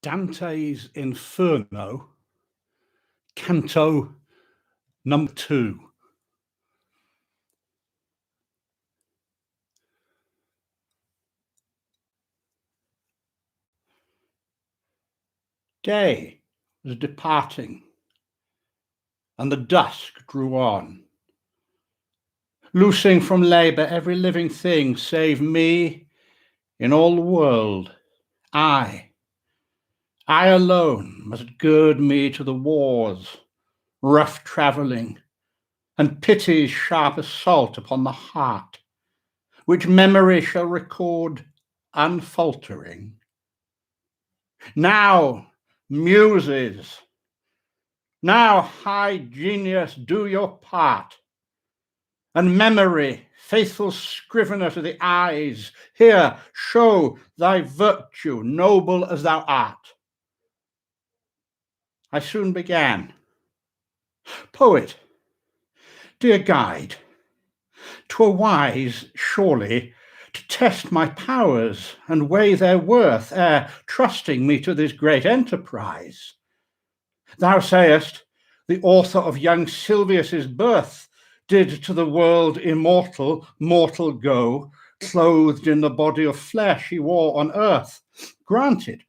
Dante's Inferno, Canto number 2. Day was departing, and the dusk drew on, loosing from labour every living thing save me in all the world. I alone must gird me to the wars, rough travelling, and pity's sharp assault upon the heart, which memory shall record unfaltering. Now, muses, now, high genius, do your part, and memory, faithful scrivener to the eyes, here show thy virtue, noble as thou art. I soon began. Poet, dear guide, 'twere wise, surely, to test my powers and weigh their worth ere trusting me to this great enterprise. Thou sayest, the author of young Silvius's birth did to the world immortal, mortal go, clothed in the body of flesh he wore on earth. Granted,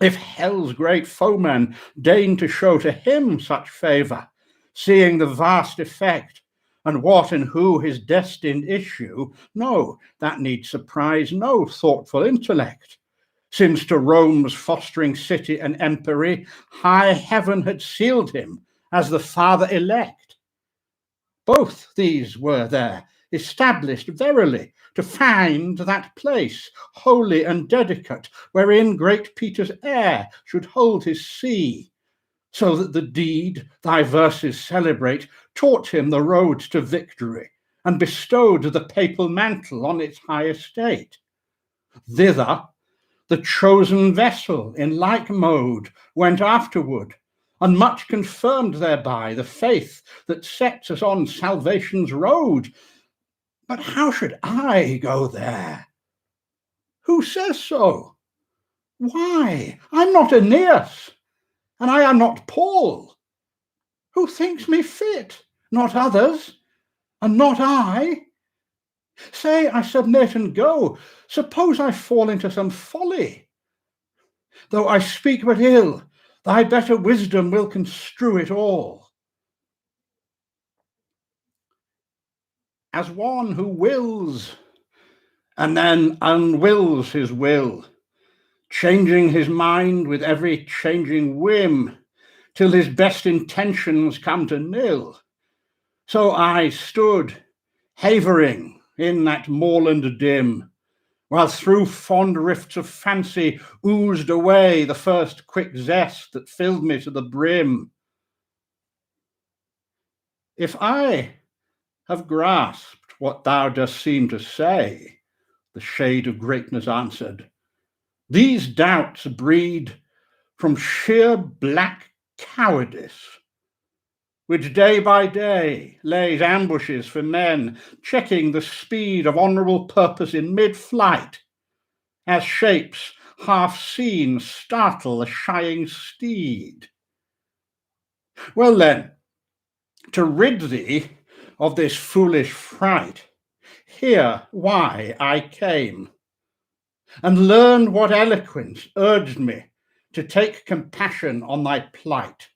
if hell's great foeman deign to show to him such favour, seeing the vast effect, and what and who his destined issue, no, that need surprise no thoughtful intellect. Since to Rome's fostering city and empery, high heaven had sealed him as the father elect. Both these were there, established verily, to find that place, holy and dedicate, wherein great Peter's heir should hold his see, so that the deed thy verses celebrate taught him the road to victory, and bestowed the papal mantle on its high estate. Thither the chosen vessel in like mode went afterward, and much confirmed thereby the faith that sets us on salvation's road. But how should I go there? Who says so? Why, I'm not Aeneas, and I am not Paul. Who thinks me fit? Not others, and not I. Say I submit and go. Suppose I fall into some folly. Though I speak but ill, thy better wisdom will construe it all. As one who wills and then unwills his will, changing his mind with every changing whim, till his best intentions come to nil. So I stood, havering in that moorland dim, while through fond rifts of fancy oozed away the first quick zest that filled me to the brim. If I have grasped what thou dost seem to say, the shade of greatness answered, these doubts breed from sheer black cowardice, which day by day lays ambushes for men, checking the speed of honourable purpose in mid-flight, as shapes half seen startle a shying steed. Well then, to rid thee of this foolish fright, hear why I came, and learn what eloquence urged me to take compassion on thy plight.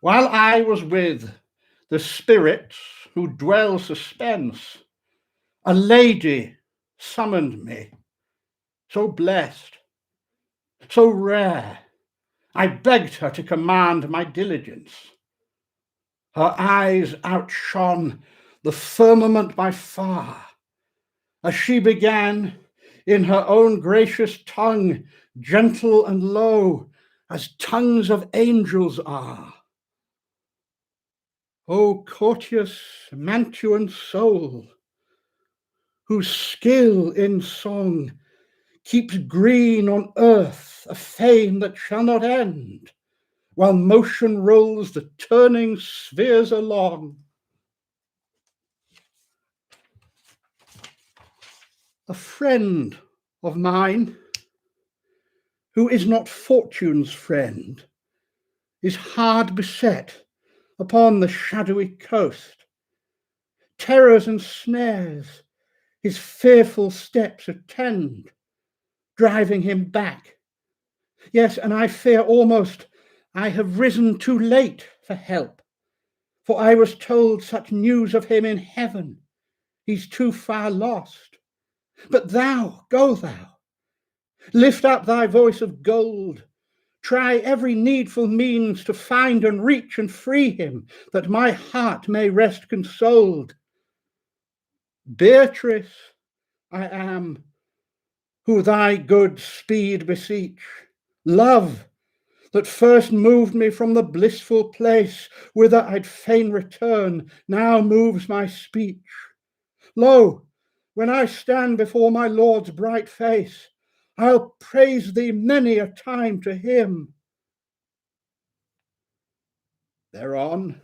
While I was with the spirits who dwell suspense, a lady summoned me, so blessed, so rare, I begged her to command my diligence. Her eyes outshone the firmament by far, as she began in her own gracious tongue, gentle and low, as tongues of angels are. O courteous Mantuan soul, whose skill in song keeps green on earth a fame that shall not end, while motion rolls the turning spheres along. A friend of mine, who is not fortune's friend, is hard beset upon the shadowy coast. Terrors and snares his fearful steps attend, driving him back. Yes, and I fear almost I have risen too late for help, for I was told such news of him in heaven. He's too far lost. But thou, go thou, lift up thy voice of gold, try every needful means to find and reach and free him, that my heart may rest consoled. Beatrice I am, who thy good speed beseech. Love, that first moved me from the blissful place whither I'd fain return, now moves my speech. Lo, when I stand before my Lord's bright face, I'll praise thee many a time to him. Thereon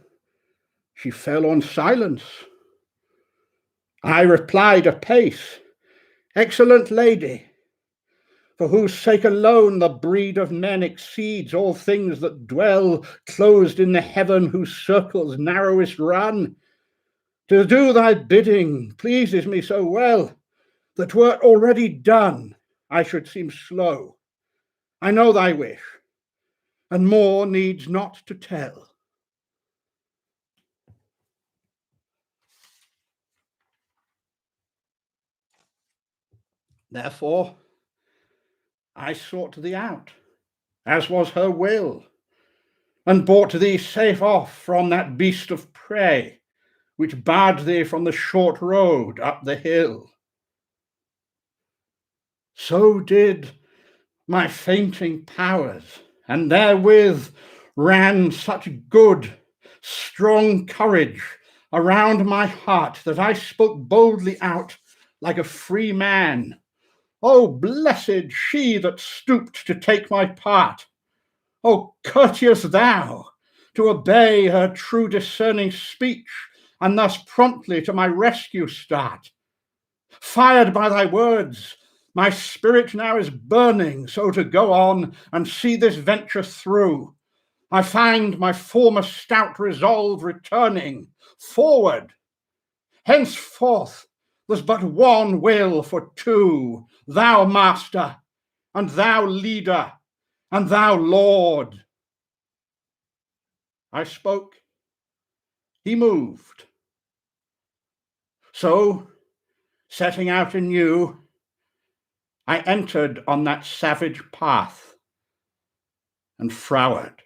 she fell on silence. I replied apace, Excellent lady, for whose sake alone the breed of men exceeds all things that dwell closed in the heaven whose circles narrowest run. To do thy bidding pleases me so well, that were it already done, I should seem slow. I know thy wish, and more needs not to tell. Therefore, I sought thee out, as was her will, and brought thee safe off from that beast of prey, which barred thee from the short road up the hill. So did my fainting powers, and therewith ran such good, strong courage around my heart that I spoke boldly out like a free man. Oh, blessed she that stooped to take my part! Oh, courteous thou, to obey her true discerning speech, and thus promptly to my rescue start. Fired by thy words, my spirit now is burning, so to go on and see this venture through. I find my former stout resolve returning. Forward! Henceforth there's but one will for two, thou master, and thou leader, and thou Lord. I spoke, he moved. So, setting out anew, I entered on that savage path and frowered.